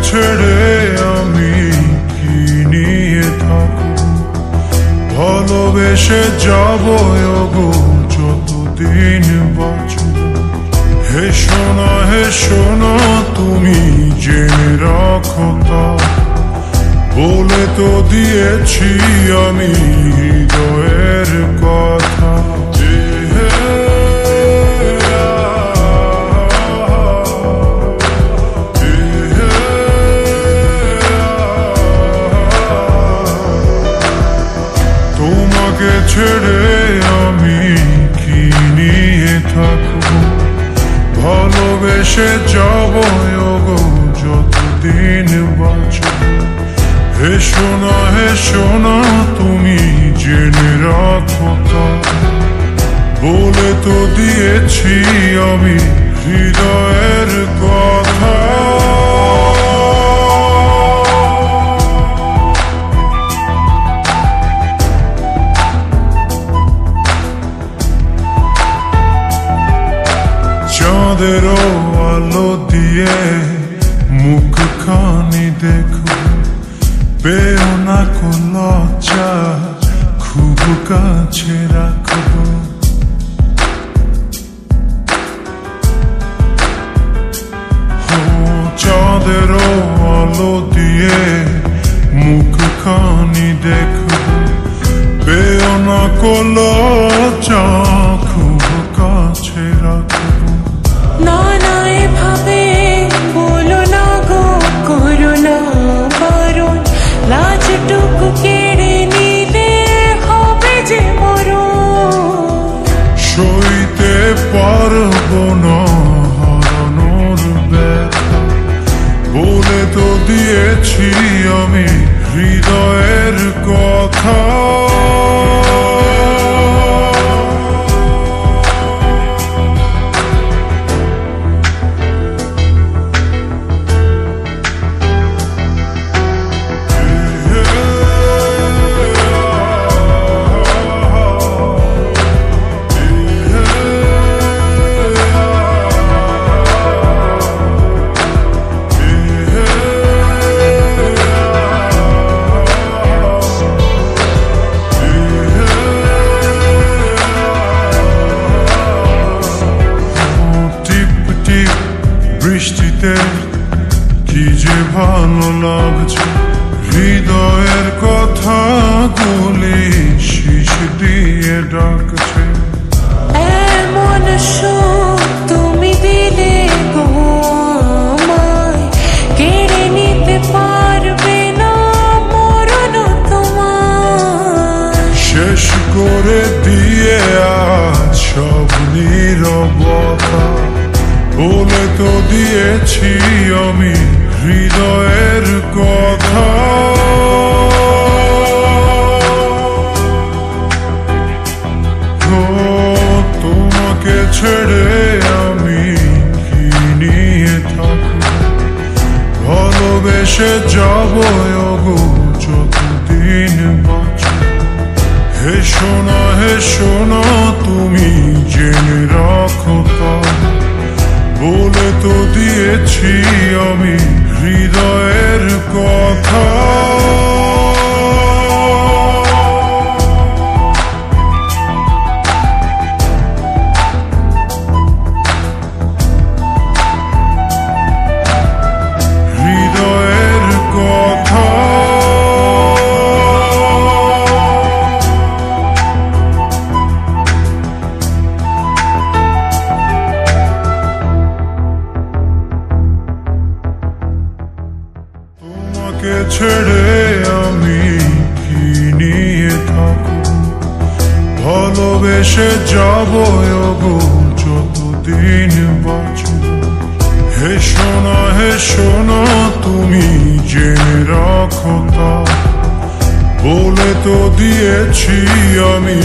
ছেড়ে আমি কি নিয়ে থাকব, ভালোবেসে যাব গো যতদিন বাঁচব। হে সোনা তুমি জেনে রাখো তা, বলে তো দিয়েছি আমি হৃদয়ের কথা। তোমাকে ছেড়ে আমি কি নিয়ে থাকবো, ভালোবেসে যাব গো যতদিন বাঁচব। হে সোনা তুমি জেনে রাখো তা, বলে তো দিয়েছি আমি হৃদয়ের কথা। চাঁদেরও আলো দিয়ে মুখখানি দেখো, পেও না কো লজ্জা, খুব কাছে রাখবো। চাঁদেরও আলো দিয়ে মুখখানি দেখো, পেও না কো লজ্জা, খুব কাছে রাখবো। না এভাবে বলো না গো, করো না বারণ, লাজটুকু কেড়ে নিলে হবে যে মরণ। সইতে পারবো না হারানোর ব্যথা, বলে তো দিয়েছি আমি হৃদয়ের কথা। বৃষ্টিতে কি যে ভালো লাগছে, হৃদয়ের কথা গুলি শীষ দিয়ে ডাকছে। এমন সুখ তুমি দিলে গো আমায়, কেড়ে নিতে পারবে না মরণ তোমার। শেষ করে দিয়ে আজ সব নীরবতা, বলে তো দিয়েছি আমি হৃদয়ের কথা। তোমাকে ছেড়ে আমি কি নিয়ে থাকবো, ভালোবেসে যাব গো যতদিন বাঁচব। হে সোনা তুমি জেনে রাখো তা, বলে তো দিয়েছি আমি হৃদয়ের কথা। হৃদয়ের কথা। তোমাকে ছেড়ে আমি কি নিয়ে থাকবো, ভালোবেসে যাব গো যতদিন বাঁচব। হে সোনা তুমি জেনে রাখো তা, বলে তো দিয়েছি আমি